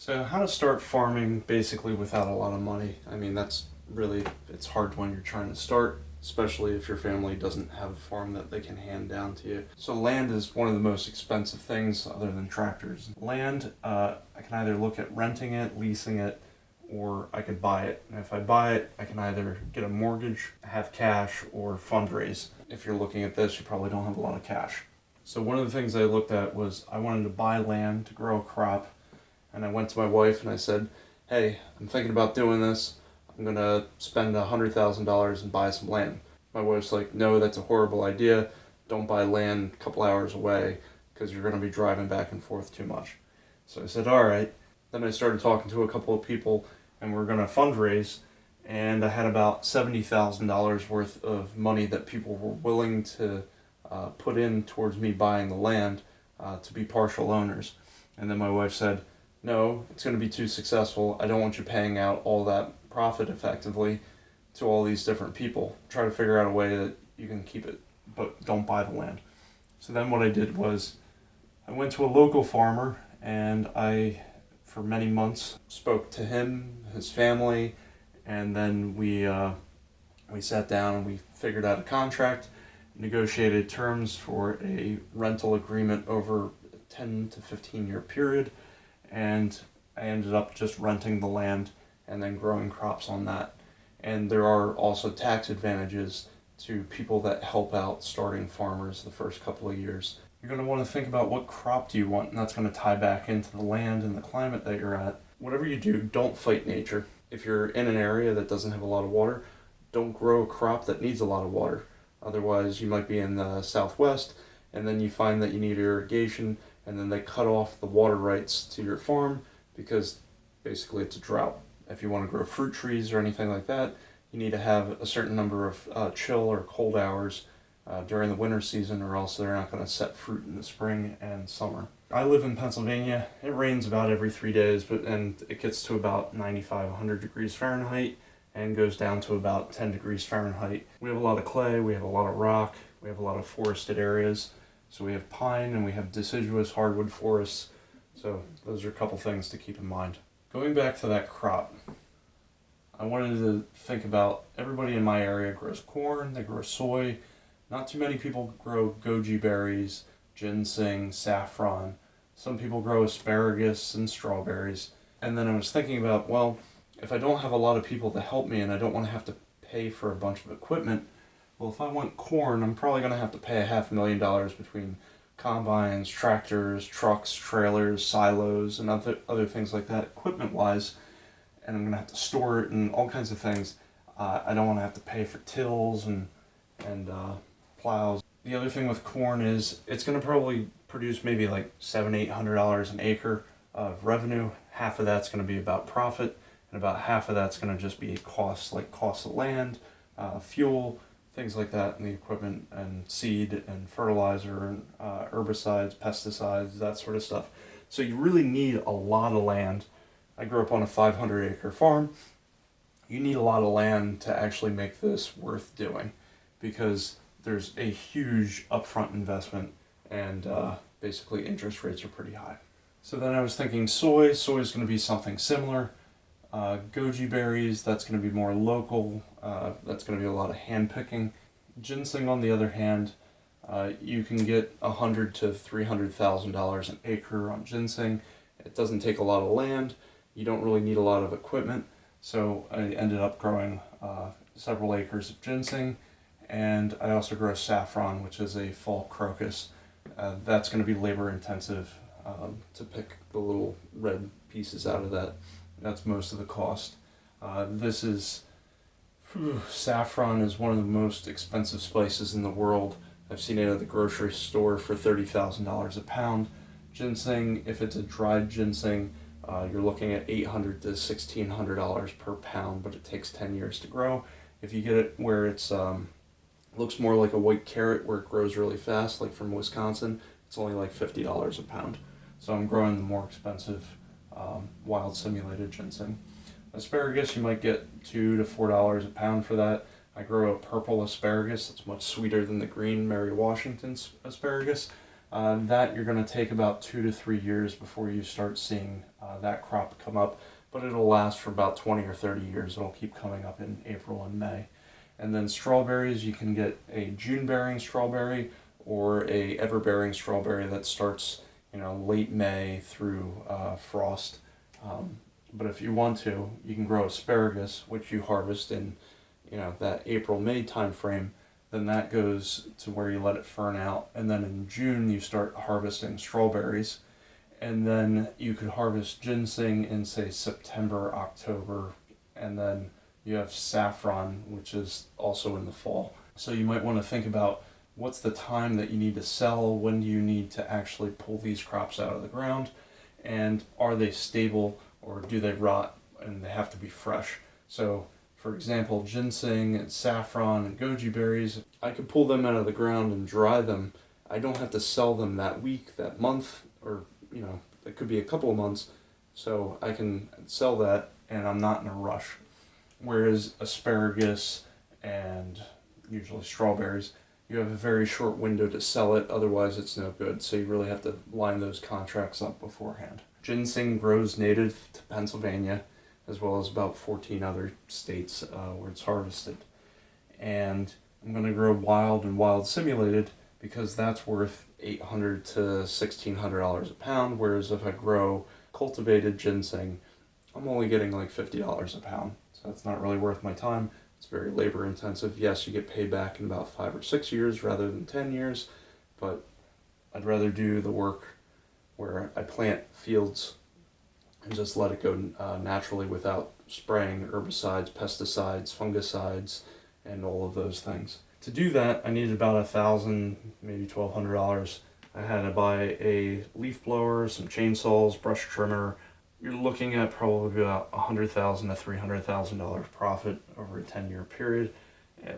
So how to start farming basically without a lot of money. I mean, it's hard when you're trying to start, especially if your family doesn't have a farm that they can hand down to you. So land is one of the most expensive things other than tractors. Land, I can either look at renting it, leasing it, or I could buy it. And if I buy it, I can either get a mortgage, have cash, or fundraise. If you're looking at this, you probably don't have a lot of cash. So one of the things I looked at was I wanted to buy land to grow a crop. And I went to my wife and I said, hey, I'm thinking about doing this. I'm going to spend $100,000 and buy some land. My wife's like, no, that's a horrible idea. Don't buy land a couple hours away because you're going to be driving back and forth too much. So I said, all right. Then I started talking to a couple of people and we're going to fundraise. And I had about $70,000 worth of money that people were willing to put in towards me buying the land to be partial owners. And then my wife said, no, it's going to be too successful. I don't want you paying out all that profit effectively to all these different people. Try to figure out a way that you can keep it, but don't buy the land. So then what I did was I went to a local farmer and I, for many months, spoke to him, his family, and then we sat down and we figured out a contract, negotiated terms for a rental agreement over a 10 to 15 year period. And I ended up just renting the land and then growing crops on that. And there are also tax advantages to people that help out starting farmers the first couple of years. You're going to want to think about what crop do you want, and that's going to tie back into the land and the climate that you're at. Whatever you do, don't fight nature. If you're in an area that doesn't have a lot of water, don't grow a crop that needs a lot of water. Otherwise, you might be in the southwest, and then you find that you need irrigation, and then they cut off the water rights to your farm because basically it's a drought. If you want to grow fruit trees or anything like that, you need to have a certain number of chill or cold hours during the winter season, or else they're not going to set fruit in the spring and summer. I live in Pennsylvania. It rains about every 3 days, and it gets to about 95, 100 degrees Fahrenheit and goes down to about 10 degrees Fahrenheit. We have a lot of clay, we have a lot of rock, we have a lot of forested areas. So we have pine and we have deciduous hardwood forests. So those are a couple things to keep in mind. Going back to that crop, I wanted to think about everybody in my area grows corn, they grow soy. Not too many people grow goji berries, ginseng, saffron. Some people grow asparagus and strawberries. And then I was thinking about, well, if I don't have a lot of people to help me and I don't want to have to pay for a bunch of equipment, well, if I want corn, I'm probably going to have to pay $500,000 between combines, tractors, trucks, trailers, silos, and other things like that, equipment-wise. And I'm going to have to store it and all kinds of things. I don't want to have to pay for tills and plows. The other thing with corn is it's going to probably produce maybe like $700-800 an acre of revenue. Half of that's going to be about profit, and about half of that's going to just be costs, like cost of land, fuel, things like that, and the equipment and seed and fertilizer and herbicides, pesticides, that sort of stuff. So you really need a lot of land. I grew up on a 500-acre farm. You need a lot of land to actually make this worth doing because there's a huge upfront investment and basically interest rates are pretty high. So then I was thinking soy. Soy is going to be something similar. Goji berries, that's going to be more local. That's going to be a lot of hand picking. Ginseng, on the other hand, you can get $100,000 to $300,000 an acre on ginseng. It doesn't take a lot of land. You don't really need a lot of equipment. So I ended up growing several acres of ginseng, and I also grow saffron, which is a fall crocus. That's going to be labor intensive to pick the little red pieces out of that. That's most of the cost. Saffron is one of the most expensive spices in the world. I've seen it at the grocery store for $30,000 a pound. Ginseng, if it's a dried ginseng, you're looking at $800 to $1,600 per pound, but it takes 10 years to grow. If you get it where it's looks more like a white carrot, where it grows really fast, like from Wisconsin, it's only like $50 a pound. So I'm growing the more expensive wild simulated ginseng. Asparagus, you might get $2 to $4 a pound for that. I grow a purple asparagus that's much sweeter than the green Mary Washington asparagus. That you're going to take about 2 to 3 years before you start seeing that crop come up, but it'll last for about 20 or 30 years. It'll keep coming up in April and May. And then strawberries, you can get a June-bearing strawberry or a ever-bearing strawberry that starts, late May through frost. But if you want to, you can grow asparagus, which you harvest in, that April-May time frame. Then that goes to where you let it fern out, and then in June you start harvesting strawberries, and then you could harvest ginseng in, say, September, October, and then you have saffron, which is also in the fall. So you might want to think about what's the time that you need to sell, when do you need to actually pull these crops out of the ground, and are they stable or do they rot and they have to be fresh. So for example, ginseng and saffron and goji berries, I could pull them out of the ground and dry them. I don't have to sell them that week, that month, or it could be a couple of months, so I can sell that and I'm not in a rush. Whereas asparagus and usually strawberries, you have a very short window to sell it, otherwise it's no good, so you really have to line those contracts up beforehand. Ginseng grows native to Pennsylvania, as well as about 14 other states where it's harvested. And I'm going to grow wild and wild simulated because that's worth $800 to $1,600 a pound, whereas if I grow cultivated ginseng, I'm only getting like $50 a pound. So that's not really worth my time. It's very labor intensive. Yes, you get paid back in about 5 or 6 years rather than 10 years, but I'd rather do the work where I plant fields and just let it go naturally without spraying herbicides, pesticides, fungicides, and all of those things. To do that, I needed about $1,000, maybe $1,200. I had to buy a leaf blower, some chainsaws, brush trimmer. You're looking at probably about $100,000 to $300,000 profit over a 10-year period.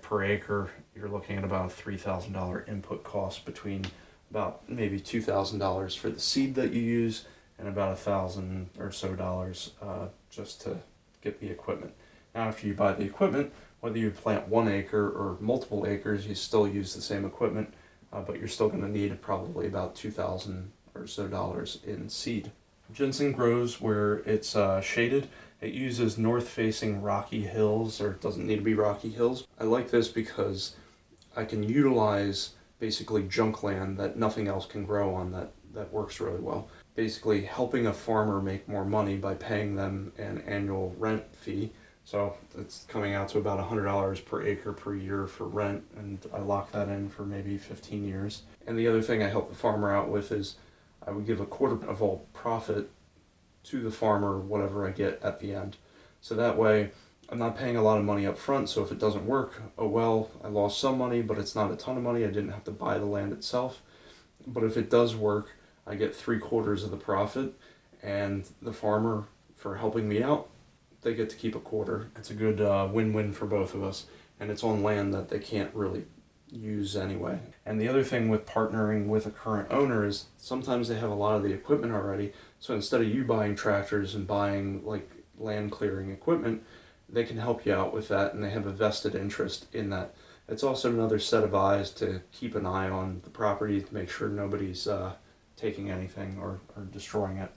Per acre, you're looking at about a $3,000 input cost, between about maybe $2,000 for the seed that you use and about $1,000 or so just to get the equipment. Now, after you buy the equipment, whether you plant 1 acre or multiple acres, you still use the same equipment, but you're still going to need probably about $2,000 or so in seed. Ginseng grows where it's shaded. It uses north-facing rocky hills, or it doesn't need to be rocky hills. I like this because I can utilize basically junk land that nothing else can grow on that works really well. Basically helping a farmer make more money by paying them an annual rent fee. So it's coming out to about $100 per acre per year for rent, and I lock that in for maybe 15 years. And the other thing I help the farmer out with is I would give a quarter of all profit to the farmer, whatever I get at the end. So that way I'm not paying a lot of money up front, so if it doesn't work, oh well, I lost some money, but it's not a ton of money. I didn't have to buy the land itself. But if it does work, I get 3/4 of the profit, and the farmer, for helping me out, they get to keep a quarter. It's a good win-win for both of us, and it's on land that they can't really use anyway. And the other thing with partnering with a current owner is sometimes they have a lot of the equipment already, so instead of you buying tractors and buying like land clearing equipment, they can help you out with that, and they have a vested interest in that. It's also another set of eyes to keep an eye on the property to make sure nobody's taking anything or destroying it.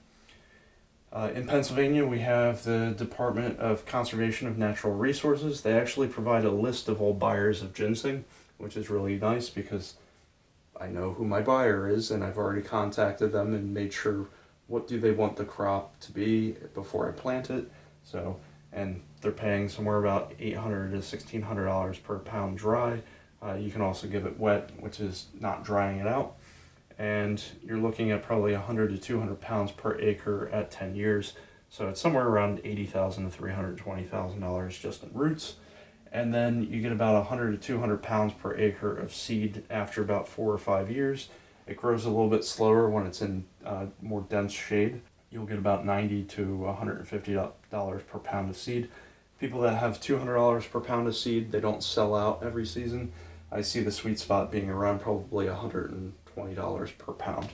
In Pennsylvania, we have the Department of Conservation of Natural Resources. They actually provide a list of all buyers of ginseng, which is really nice because I know who my buyer is, and I've already contacted them and made sure what do they want the crop to be before I plant it. So, and they're paying somewhere about $800 to $1,600 per pound dry. You can also give it wet, which is not drying it out. And you're looking at probably 100 to 200 pounds per acre at 10 years. So it's somewhere around $80,000 to $320,000 just in roots. And then you get about 100 to 200 pounds per acre of seed after about 4 or 5 years. It grows a little bit slower when it's in more dense shade. You'll get about $90 to $150 per pound of seed. People that have $200 per pound of seed, they don't sell out every season. I see the sweet spot being around probably $120 per pound.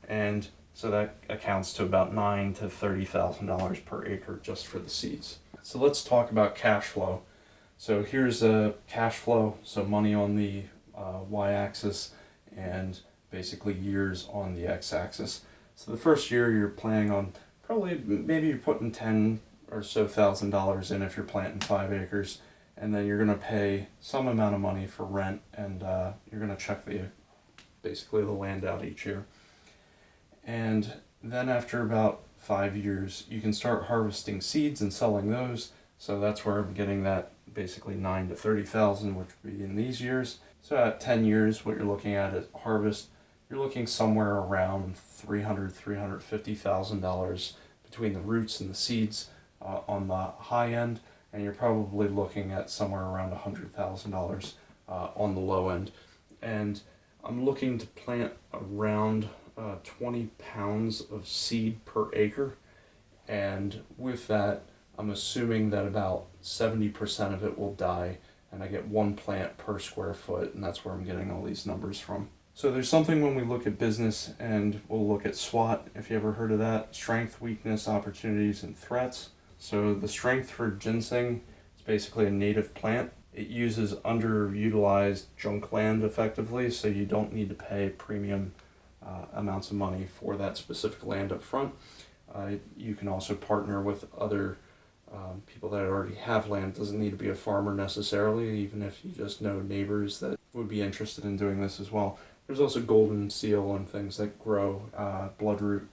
And so that accounts to about $9,000 to $30,000 per acre just for the seeds. So let's talk about cash flow. So here's a cash flow, so money on the y-axis and basically years on the x-axis. So the first year you're planning on probably maybe you're putting 10 or so $1,000 in if you're planting 5 acres, and then you're going to pay some amount of money for rent, and you're going to check basically the land out each year. And then after about 5 years, you can start harvesting seeds and selling those. So that's where I'm getting that basically 9 to 30,000, which would be in these years. So at 10 years, what you're looking at is harvest. You're looking somewhere around $350,000 between the roots and the seeds on the high end, and you're probably looking at somewhere around $100,000 on the low end. And I'm looking to plant around 20 pounds of seed per acre, and with that, I'm assuming that about 70% of it will die, and I get 1 plant per square foot, and that's where I'm getting all these numbers from. So there's something when we look at business, and we'll look at SWOT, if you ever heard of that: strength, weakness, opportunities, and threats. So the strength for ginseng is basically a native plant. It uses underutilized junk land effectively, so you don't need to pay premium amounts of money for that specific land up front. You can also partner with other people that already have land. It doesn't need to be a farmer necessarily, even if you just know neighbors that would be interested in doing this as well. There's also golden seal and things that grow bloodroot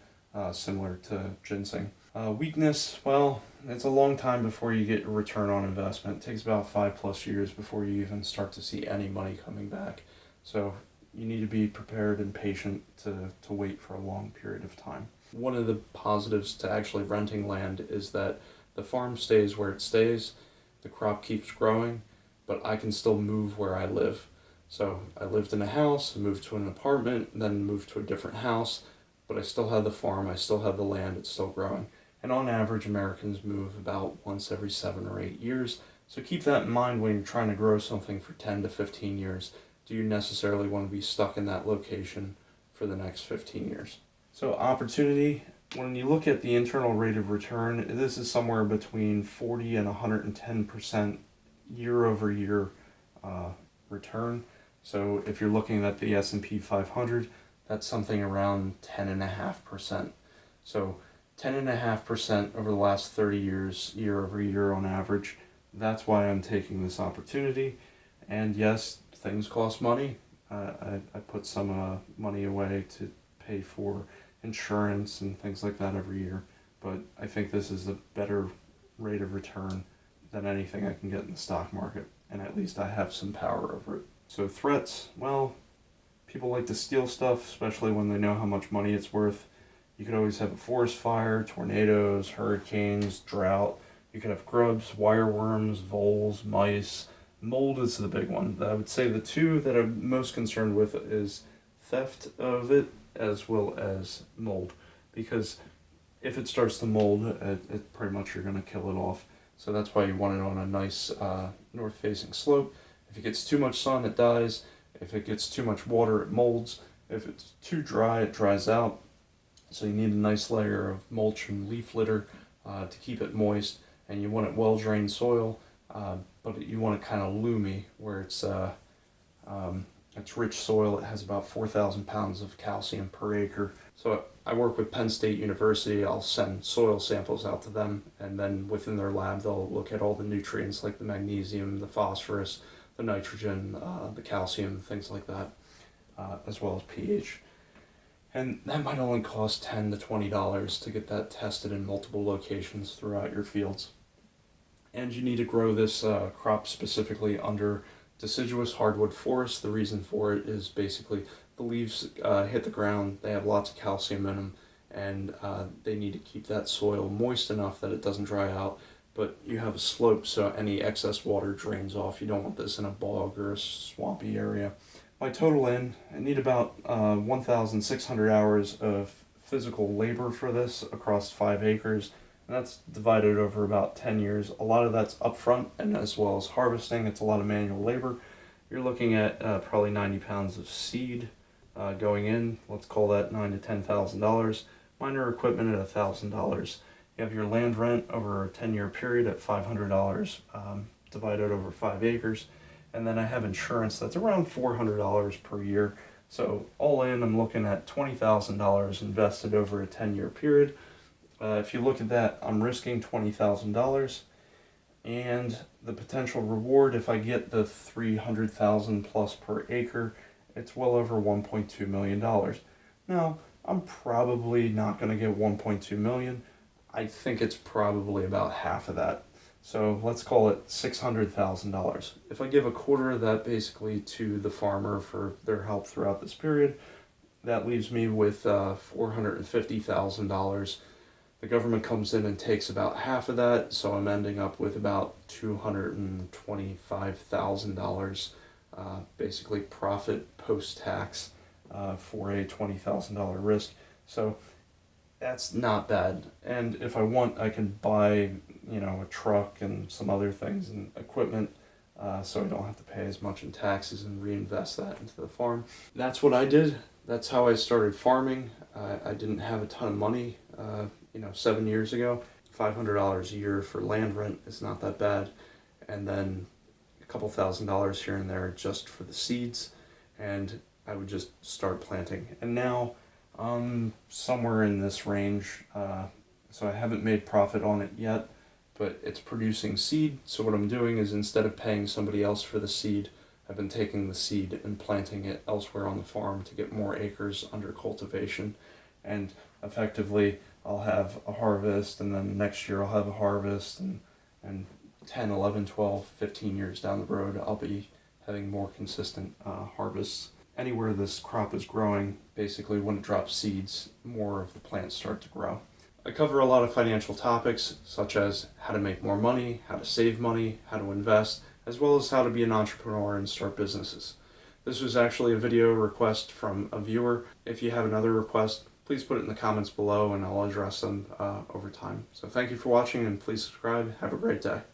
similar to ginseng. Weakness, well, it's a long time before you get a return on investment. It takes about 5+ years before you even start to see any money coming back. So you need to be prepared and patient to wait for a long period of time. One of the positives to actually renting land is that the farm stays where it stays, the crop keeps growing, but I can still move where I live. So I lived in a house, moved to an apartment, then moved to a different house, but I still have the farm, I still have the land, it's still growing. And on average, Americans move about once every 7 or 8 years. So keep that in mind when you're trying to grow something for 10 to 15 years. Do you necessarily want to be stuck in that location for the next 15 years? So opportunity, when you look at the internal rate of return, this is somewhere between 40 and 110% year over year return. So if you're looking at the S&P 500, that's something around 10.5%. So 10.5% over the last 30 years, year over year on average. That's why I'm taking this opportunity. And yes, things cost money. I put some money away to pay for insurance and things like that every year. But I think this is a better rate of return than anything I can get in the stock market. And at least I have some power over it. So threats, well, people like to steal stuff, especially when they know how much money it's worth. You could always have a forest fire, tornadoes, hurricanes, drought. You could have grubs, wireworms, voles, mice. Mold is the big one. I would say the two that I'm most concerned with is theft of it as well as mold. Because if it starts to mold, it pretty much you're going to kill it off. So that's why you want it on a nice north-facing slope. If it gets too much sun, it dies. If it gets too much water, it molds. If it's too dry, it dries out. So you need a nice layer of mulch and leaf litter to keep it moist, and you want it well-drained soil, but you want it kind of loomy, where it's rich soil. It has about 4,000 pounds of calcium per acre. So I work with Penn State University. I'll send soil samples out to them, and then within their lab, they'll look at all the nutrients like the magnesium, the phosphorus, the nitrogen, the calcium, things like that, as well as pH. And that might only cost $10 to $20 to get that tested in multiple locations throughout your fields. And you need to grow this crop specifically under deciduous hardwood forest. The reason for it is basically the leaves hit the ground, they have lots of calcium in them, and they need to keep that soil moist enough that it doesn't dry out. But you have a slope, so any excess water drains off. You don't want this in a bog or a swampy area. My total I need about 1,600 hours of physical labor for this across 5 acres. And that's divided over about 10 years. A lot of that's upfront, and as well as harvesting, it's a lot of manual labor. You're looking at probably 90 pounds of seed going in. Let's call that $9,000 to $10,000. Minor equipment at $1,000. You have your land rent over a 10-year period at $500 divided over 5 acres. And then I have insurance that's around $400 per year. So all in, I'm looking at $20,000 invested over a 10-year period. If you look at that, I'm risking $20,000, and the potential reward, if I get the 300,000 plus per acre, it's well over $1.2 million. Now, I'm probably not going to get 1.2 million. I think it's probably about half of that. So let's call it $600,000. If I give a quarter of that basically to the farmer for their help throughout this period, that leaves me with $450,000. The government comes in and takes about half of that, so I'm ending up with about $225,000 basically profit post-tax for a $20,000 risk. So that's not bad. And if I want, I can buy, a truck and some other things and equipment, so I don't have to pay as much in taxes and reinvest that into the farm. That's what I did. That's how I started farming. I didn't have a ton of money, 7 years ago. $500 a year for land rent is not that bad. And then a couple $1,000s here and there just for the seeds. And I would just start planting. And now somewhere in this range. So I haven't made profit on it yet, but it's producing seed. So what I'm doing is, instead of paying somebody else for the seed, I've been taking the seed and planting it elsewhere on the farm to get more acres under cultivation. And effectively, I'll have a harvest, and then next year I'll have a harvest, and 10, 11, 12, 15 years down the road, I'll be having more consistent harvests. Anywhere this crop is growing, basically when it drops seeds, more of the plants start to grow. I cover a lot of financial topics, such as how to make more money, how to save money, how to invest, as well as how to be an entrepreneur and start businesses. This was actually a video request from a viewer. If you have another request, please put it in the comments below and I'll address them over time. So thank you for watching, and please subscribe. Have a great day.